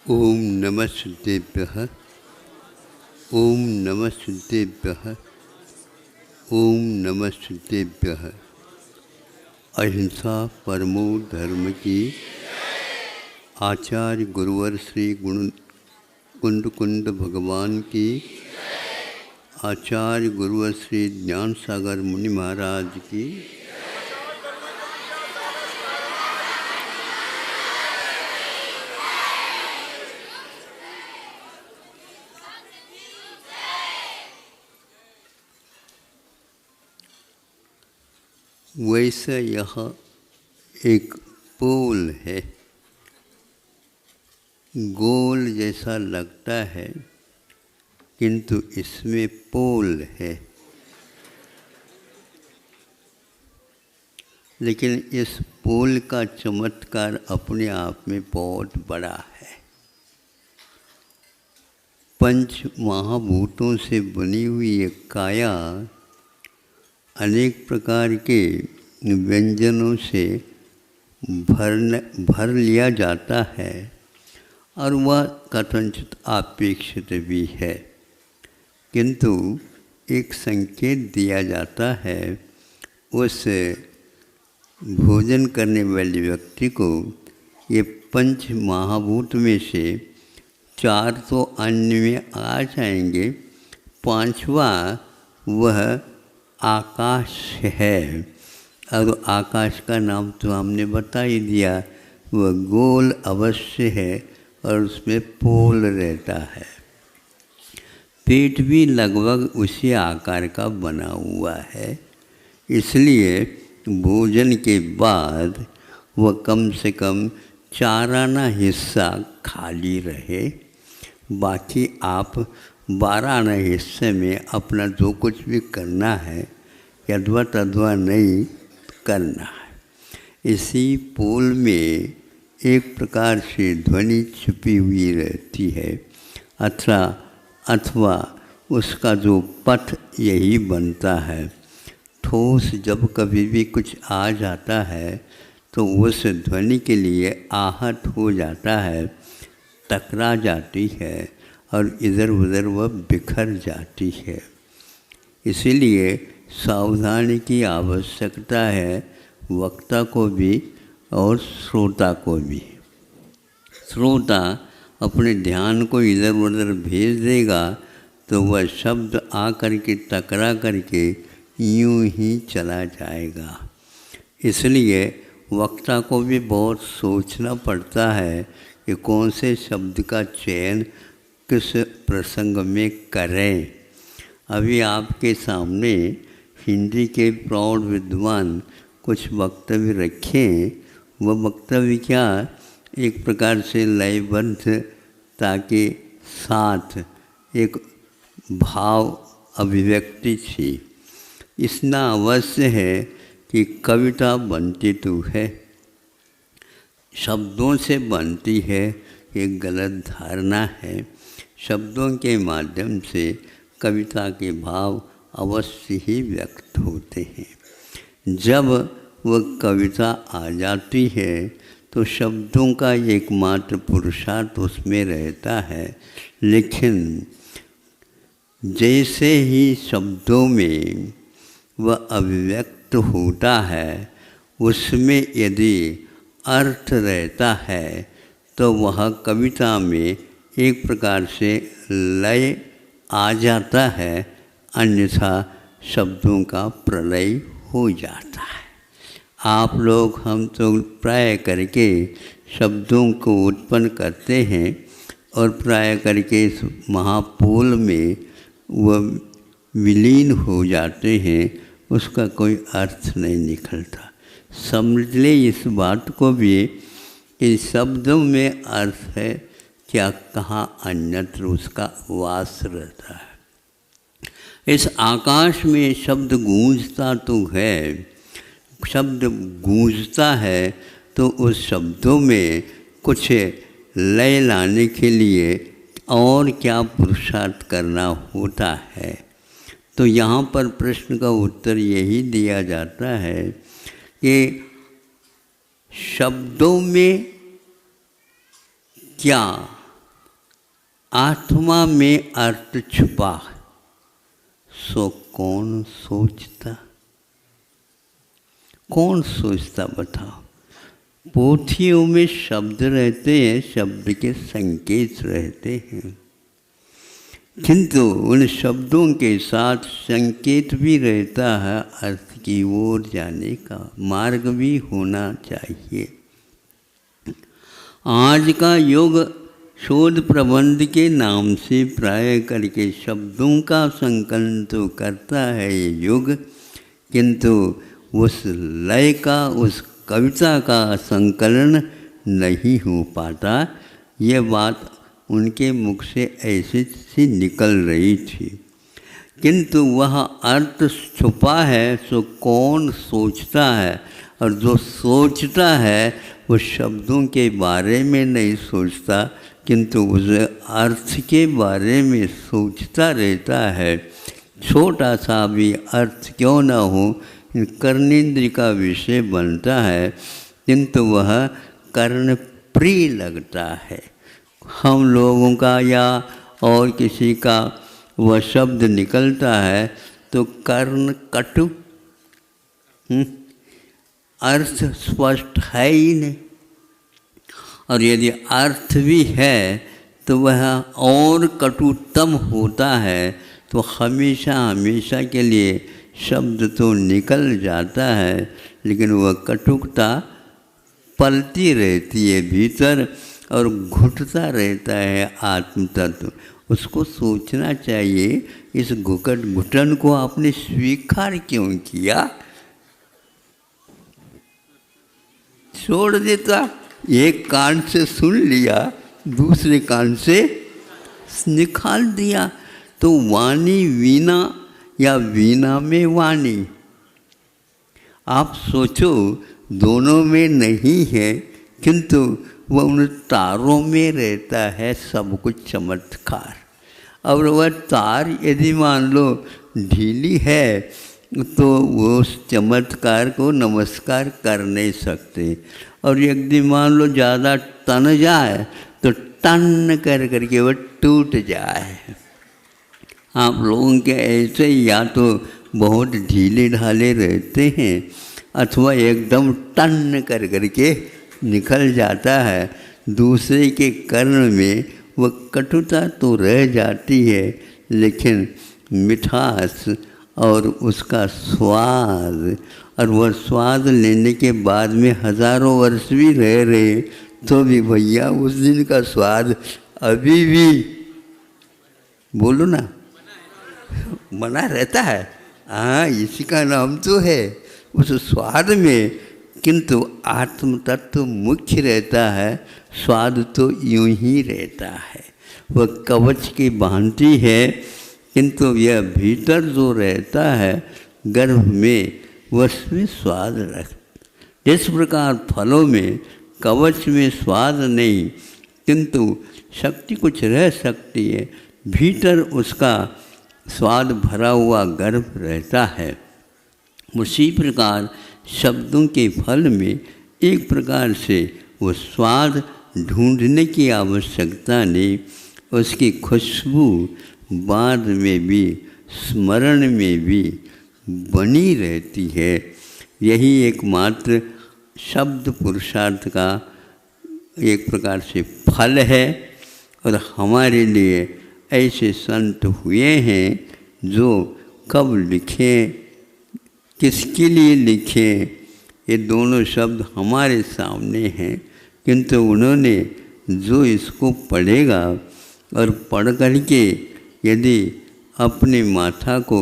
ओम नमः सिद्धेभ्यः। ओम नमः सिद्धेभ्यः। ओम नमः सिद्धेभ्यः। अहिंसा परमो धर्म की। आचार्य गुरुवर श्री कुंड भगवान की। आचार्य गुरुवर श्री ज्ञान सागर मुनि महाराज की। वैसे यह एक पोल है, गोल जैसा लगता है किंतु इसमें पोल है। लेकिन इस पोल का चमत्कार अपने आप में बहुत बड़ा है। पंच महाभूतों से बनी हुई एक काया अनेक प्रकार के व्यंजनों से भर लिया जाता है और वह कथनचित अपेक्षित भी है, किंतु एक संकेत दिया जाता है उस भोजन करने वाले व्यक्ति को। ये पंच महाभूत में से चार तो अन्न में आ जाएंगे, पांचवा वह आकाश है। और आकाश का नाम तो हमने बता ही दिया, वह गोल अवश्य है और उसमें पोल रहता है। पेट भी लगभग उसी आकार का बना हुआ है, इसलिए भोजन के बाद वह कम से कम 4 आना हिस्सा खाली रहे, बाकी आप 12 आना हिस्से में अपना जो कुछ भी करना है यद्वा तद्वा नहीं करना है। इसी पोल में एक प्रकार से ध्वनि छिपी हुई रहती है, अथवा उसका जो पथ यही बनता है। ठोस जब कभी भी कुछ आ जाता है तो उस ध्वनि के लिए आहत हो जाता है, टकरा जाती है और इधर उधर वह बिखर जाती है। इसीलिए सावधानी की आवश्यकता है, वक्ता को भी और श्रोता को भी। श्रोता अपने ध्यान को इधर उधर भेज देगा तो वह शब्द आकर के टकरा करके यूं ही चला जाएगा। इसलिए वक्ता को भी बहुत सोचना पड़ता है कि कौन से शब्द का चयन किस प्रसंग में करें। अभी आपके सामने हिंदी के प्रौढ़ विद्वान कुछ वक्तव्य रखें। वह वक्तव्य क्या, एक प्रकार से लयबद्धता के साथ एक भाव अभिव्यक्ति थी। इतना अवश्य है कि कविता बनती तो है, शब्दों से बनती है, एक गलत धारणा है। शब्दों के माध्यम से कविता के भाव अवश्य ही व्यक्त होते हैं। जब वह कविता आ जाती है तो शब्दों का एकमात्र पुरुषार्थ उसमें रहता है, लेकिन जैसे ही शब्दों में वह अभिव्यक्त होता है उसमें यदि अर्थ रहता है तो वह कविता में एक प्रकार से लय आ जाता है, अन्यथा शब्दों का प्रलय हो जाता है। आप लोग हम तो प्राय करके शब्दों को उत्पन्न करते हैं और प्राय करके इस महापोल में वह विलीन हो जाते हैं, उसका कोई अर्थ नहीं निकलता। समझ ले इस बात को भी कि शब्दों में अर्थ है, क्या कहाँ अन्यत्र उसका वास रहता है। इस आकाश में शब्द गूंजता तो है, शब्द गूंजता है तो उस शब्दों में कुछ लय लाने के लिए और क्या पुरुषार्थ करना होता है। तो यहाँ पर प्रश्न का उत्तर यही दिया जाता है कि शब्दों में क्या आत्मा में अर्थ छुपा, सो कौन सोचता? कौन सोचता बताओ? पोथियों में शब्द रहते हैं, शब्द के संकेत रहते हैं, किंतु उन शब्दों के साथ संकेत भी रहता है, अर्थ की ओर जाने का मार्ग भी होना चाहिए। आज का युग शोध प्रबंध के नाम से प्राय करके शब्दों का संकलन तो करता है ये युग, किंतु उस लय का, उस कविता का संकलन नहीं हो पाता। ये बात उनके मुख से ऐसे सी निकल रही थी, किंतु वह अर्थ छुपा है, सो कौन सोचता है। और जो सोचता है वो शब्दों के बारे में नहीं सोचता, किंतु उस अर्थ के बारे में सोचता रहता है। छोटा सा भी अर्थ क्यों न हो, कर्णेंद्र का विषय बनता है, किंतु वह कर्ण प्रिय लगता है। हम लोगों का या और किसी का वह शब्द निकलता है तो कर्ण कटु, अर्थ स्पष्ट है ही नहीं। और यदि अर्थ भी है तो वह और कटुतम होता है, तो हमेशा हमेशा के लिए शब्द तो निकल जाता है, लेकिन वह कटुकता पलती रहती है भीतर और घुटता रहता है आत्म तत्व। उसको सोचना चाहिए, इस घुटन को आपने स्वीकार क्यों किया? छोड़ देता, एक कान से सुन लिया, दूसरे कान से निकाल दिया। तो वाणी वीणा या वीणा में वाणी, आप सोचो दोनों में नहीं है, किंतु वह उन तारों में रहता है सब कुछ चमत्कार। और वह तार यदि मान लो ढीली है तो वो उस चमत्कार को नमस्कार कर नहीं सकते, और यदि मान लो ज़्यादा तन जाए तो टन कर करके वह टूट जाए। आप लोगों के ऐसे या तो बहुत ढीले ढाले रहते हैं अथवा एकदम टन कर करके निकल जाता है। दूसरे के कर्ण में वह कटुता तो रह जाती है, लेकिन मिठास और उसका स्वाद, और वह स्वाद लेने के बाद में हज़ारों वर्ष भी रह रहे तो भी भैया उस दिन का स्वाद अभी भी, बोलो ना, बना रहता है। हाँ, इसी का नाम तो है उस स्वाद में, किंतु आत्म तत्व मुख्य रहता है, स्वाद तो यूं ही रहता है। वह कवच की भांति है, किंतु यह भीतर जो रहता है गर्भ में, उसमें स्वाद रख। जिस प्रकार फलों में कवच में स्वाद नहीं, किंतु शक्ति कुछ रह सकती है, भीतर उसका स्वाद भरा हुआ गर्भ रहता है। उसी प्रकार शब्दों के फल में एक प्रकार से वो स्वाद ढूंढने की आवश्यकता नहीं, उसकी खुशबू बाद में भी, स्मरण में भी बनी रहती है। यही एकमात्र शब्द पुरुषार्थ का एक प्रकार से फल है। और हमारे लिए ऐसे संत हुए हैं जो कब लिखें, किसके लिए लिखें, ये दोनों शब्द हमारे सामने हैं, किंतु उन्होंने जो इसको पढ़ेगा और पढ़ करके यदि अपने माथा को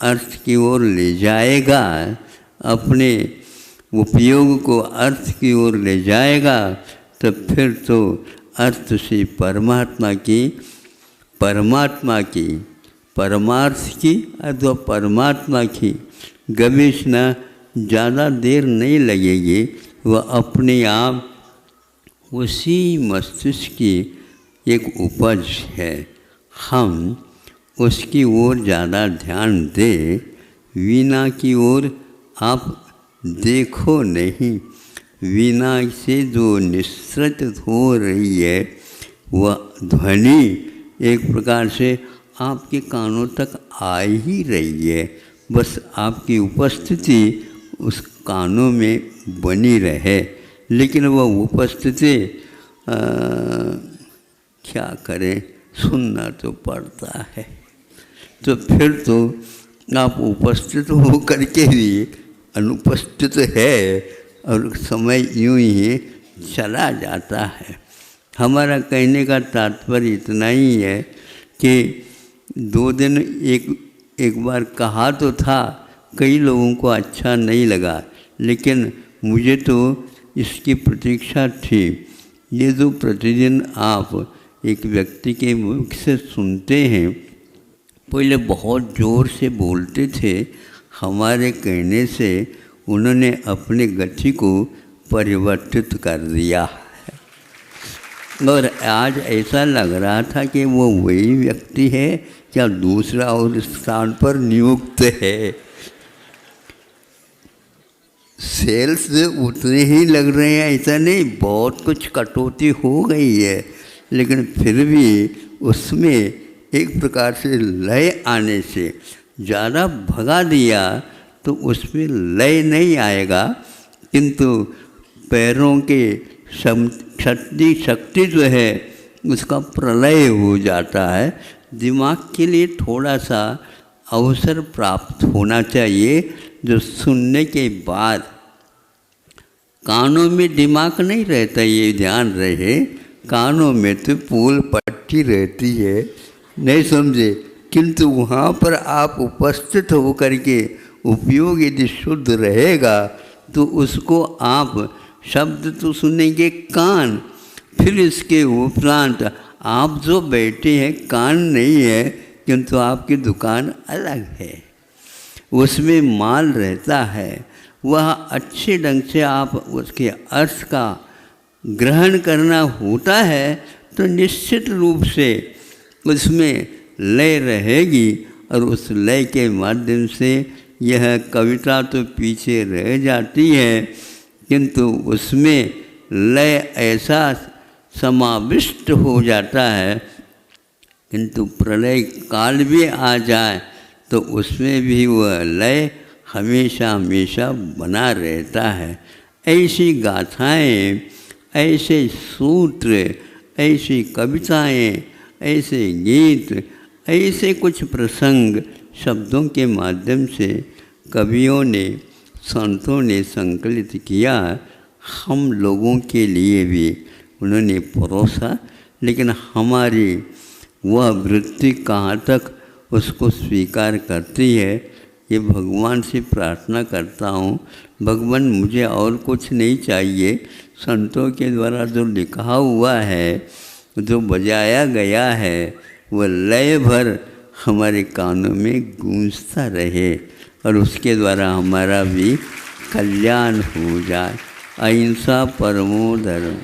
अर्थ की ओर ले जाएगा, अपने उपयोग को अर्थ की ओर ले जाएगा, तो फिर तो अर्थ से परमात्मा की, परमार्थ की अथवा परमात्मा की गवेषणा ज़्यादा देर नहीं लगेगी। वह अपने आप उसी मस्तिष्क की एक उपज है। हम उसकी ओर ज़्यादा ध्यान दें, वीणा की ओर आप देखो नहीं। वीणा से जो निःसृत हो रही है वह ध्वनि एक प्रकार से आपके कानों तक आ ही रही है, बस आपकी उपस्थिति उस कानों में बनी रहे। लेकिन वह उपस्थिति क्या करें, सुनना तो पड़ता है। तो फिर तो आप उपस्थित हो करके भी अनुपस्थित है और समय यूं ही चला जाता है। हमारा कहने का तात्पर्य इतना ही है कि 2 दिन एक बार कहा तो था, कई लोगों को अच्छा नहीं लगा, लेकिन मुझे तो इसकी प्रतीक्षा थी। ये जो प्रतिदिन आप एक व्यक्ति के मुख से सुनते हैं, पहले बहुत ज़ोर से बोलते थे, हमारे कहने से उन्होंने अपनी गति को परिवर्तित कर दिया है और आज ऐसा लग रहा था कि वो वही व्यक्ति है या दूसरा और स्थान पर नियुक्त है। सेल्स उतने ही लग रहे हैं, ऐसा नहीं, बहुत कुछ कटौती हो गई है, लेकिन फिर भी उसमें एक प्रकार से लय आने से ज़्यादा भगा दिया तो उसमें लय नहीं आएगा, किंतु पैरों के शक्ति जो है उसका प्रलय हो जाता है। दिमाग के लिए थोड़ा सा अवसर प्राप्त होना चाहिए, जो सुनने के बाद कानों में दिमाग नहीं रहता, ये ध्यान रहे, कानों में तो पूल पट्टी रहती है, नहीं समझे, किंतु वहाँ पर आप उपस्थित होकर के उपयोग यदि शुद्ध रहेगा तो उसको आप शब्द तो सुनेंगे कान, फिर इसके उपरांत आप जो बैठे हैं कान नहीं है, किंतु आपकी दुकान अलग है, उसमें माल रहता है, वह अच्छे ढंग से आप उसके अर्थ का ग्रहण करना होता है तो निश्चित रूप से उसमें लय रहेगी और उस लय के माध्यम से यह कविता तो पीछे रह जाती है, किंतु उसमें लय ऐसा समाविष्ट हो जाता है, किंतु प्रलय काल भी आ जाए तो उसमें भी वह लय हमेशा हमेशा बना रहता है। ऐसी गाथाएं, ऐसे सूत्र, ऐसी कविताएं, ऐसे गीत, ऐसे कुछ प्रसंग शब्दों के माध्यम से कवियों ने, संतों ने संकलित किया, हम लोगों के लिए भी उन्होंने परोसा, लेकिन हमारी वह वृत्ति कहाँ तक उसको स्वीकार करती है, ये भगवान से प्रार्थना करता हूँ। भगवान मुझे और कुछ नहीं चाहिए, संतों के द्वारा जो लिखा हुआ है, जो बजाया गया है, वह लय भर हमारे कानों में गूंजता रहे और उसके द्वारा हमारा भी कल्याण हो जाए। अहिंसा परमो धर्म।